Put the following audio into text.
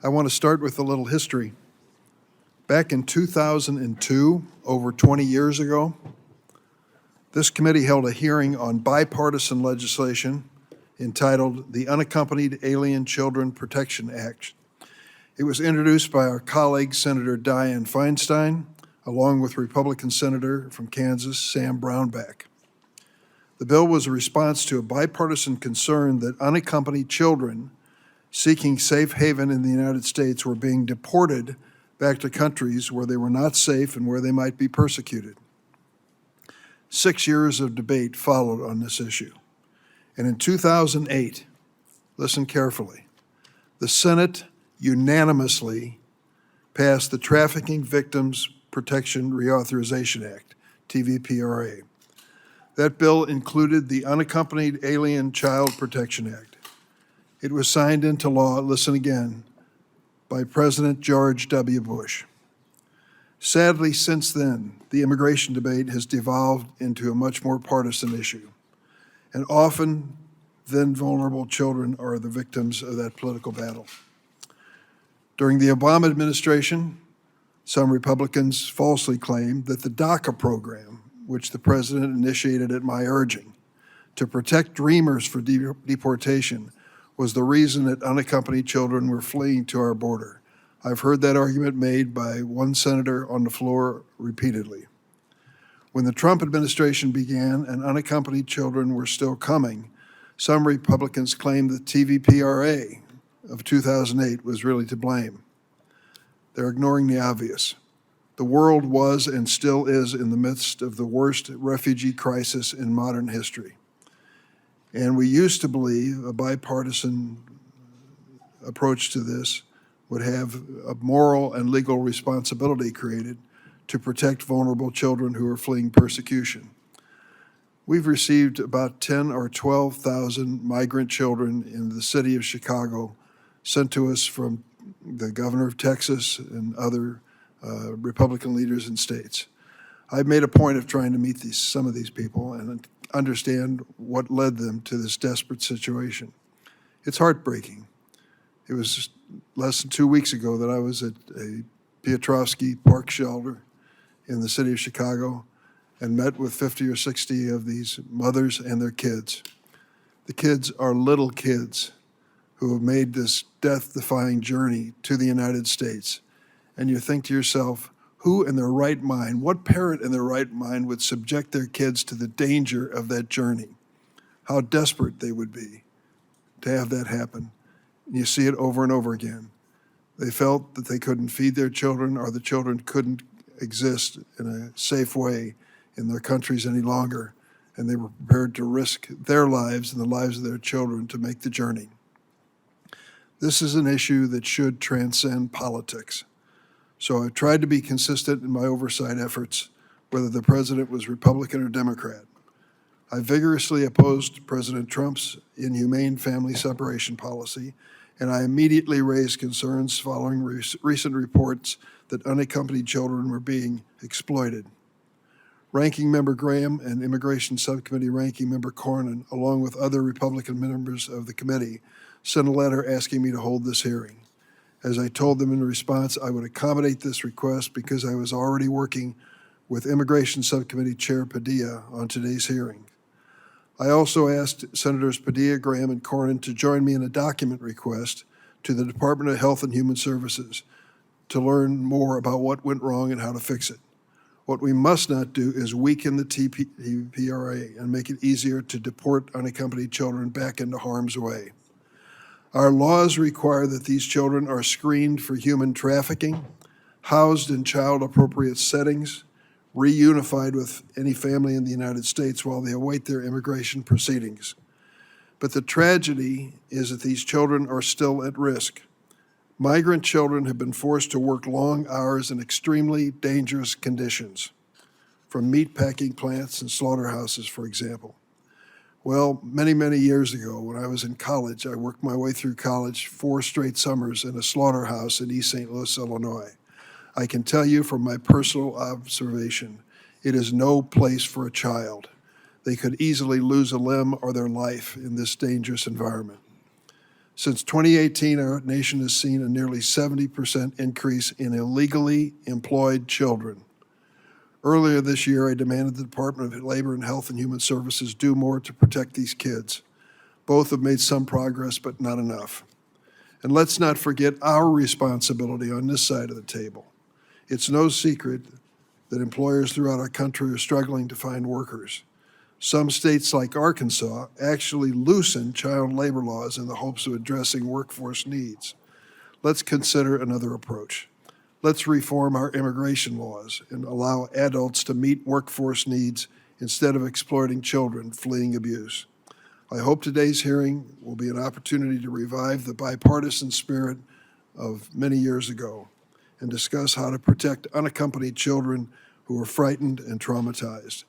I want to start with a little history. Back in 2002, over 20 years ago, this committee held a hearing on bipartisan legislation entitled the Unaccompanied Alien Children Protection Act. It was introduced by our colleague, Senator Dianne Feinstein, along with Republican Senator from Kansas, Sam Brownback. The bill was a response to a bipartisan concern that unaccompanied children seeking safe haven in the United States were being deported back to countries where they were not safe and where they might be persecuted. 6 years of debate followed on this issue. And in 2008, listen carefully, the Senate unanimously passed the Trafficking Victims Protection Reauthorization Act, TVPRA. That bill included the Unaccompanied Alien Child Protection Act. It was signed into law, listen again, by President George W. Bush. Sadly, since then, the immigration debate has devolved into a much more partisan issue. And often, then vulnerable children are the victims of that political battle. During the Obama administration, some Republicans falsely claimed that the DACA program, which the president initiated at my urging, to protect dreamers for deportation, was the reason that unaccompanied children were fleeing to our border. I've heard that argument made by one senator on the floor repeatedly. When the Trump administration began and unaccompanied children were still coming, some Republicans claimed the TVPRA of 2008 was really to blame. They're ignoring the obvious. The world was and still is in the midst of the worst refugee crisis in modern history. And we used to believe a bipartisan approach to this would have a moral and legal responsibility created to protect vulnerable children who are fleeing persecution. We've received about 10 or 12,000 migrant children in the city of Chicago sent to us from the governor of Texas and other Republican leaders in states. I've made a point of trying to meet some of these people and understand what led them to this desperate situation. It's heartbreaking. It was less than 2 weeks ago that I was at a Piotrowski Park shelter in the city of Chicago and met with 50 or 60 of these mothers and their kids. The kids are little kids who have made this death-defying journey to the United States. And you think to yourself, who in their right mind, what parent in their right mind would subject their kids to the danger of that journey? How desperate they would be to have that happen. And you see it over and over again. They felt that they couldn't feed their children or the children couldn't exist in a safe way in their countries any longer, and they were prepared to risk their lives and the lives of their children to make the journey. This is an issue that should transcend politics. So I've tried to be consistent in my oversight efforts, whether the president was Republican or Democrat. I vigorously opposed President Trump's inhumane family separation policy, and I immediately raised concerns following recent reports that unaccompanied children were being exploited. Ranking Member Graham and Immigration Subcommittee Ranking Member Cornyn, along with other Republican members of the committee, sent a letter asking me to hold this hearing. As I told them in response, I would accommodate this request because I was already working with Immigration Subcommittee Chair Padilla on today's hearing. I also asked Senators Padilla, Graham, and Cornyn to join me in a document request to the Department of Health and Human Services to learn more about what went wrong and how to fix it. What we must not do is weaken the TVPRA and make it easier to deport unaccompanied children back into harm's way. Our laws require that these children are screened for human trafficking, housed in child-appropriate settings, reunified with any family in the United States while they await their immigration proceedings. But the tragedy is that these children are still at risk. Migrant children have been forced to work long hours in extremely dangerous conditions, from meatpacking plants and slaughterhouses, for example. Well, many, many years ago, when I was in college, I worked my way through college 4 straight summers in a slaughterhouse in East St. Louis, Illinois. I can tell you from my personal observation, it is no place for a child. They could easily lose a limb or their life in this dangerous environment. Since 2018, our nation has seen a nearly 70% increase in illegally employed children. Earlier this year, I demanded the Department of Labor and Health and Human Services do more to protect these kids. Both have made some progress, but not enough. And let's not forget our responsibility on this side of the table. It's no secret that employers throughout our country are struggling to find workers. Some states, like Arkansas, actually loosened child labor laws in the hopes of addressing workforce needs. Let's consider another approach. Let's reform our immigration laws and allow adults to meet workforce needs instead of exploiting children fleeing abuse. I hope today's hearing will be an opportunity to revive the bipartisan spirit of many years ago and discuss how to protect unaccompanied children who are frightened and traumatized.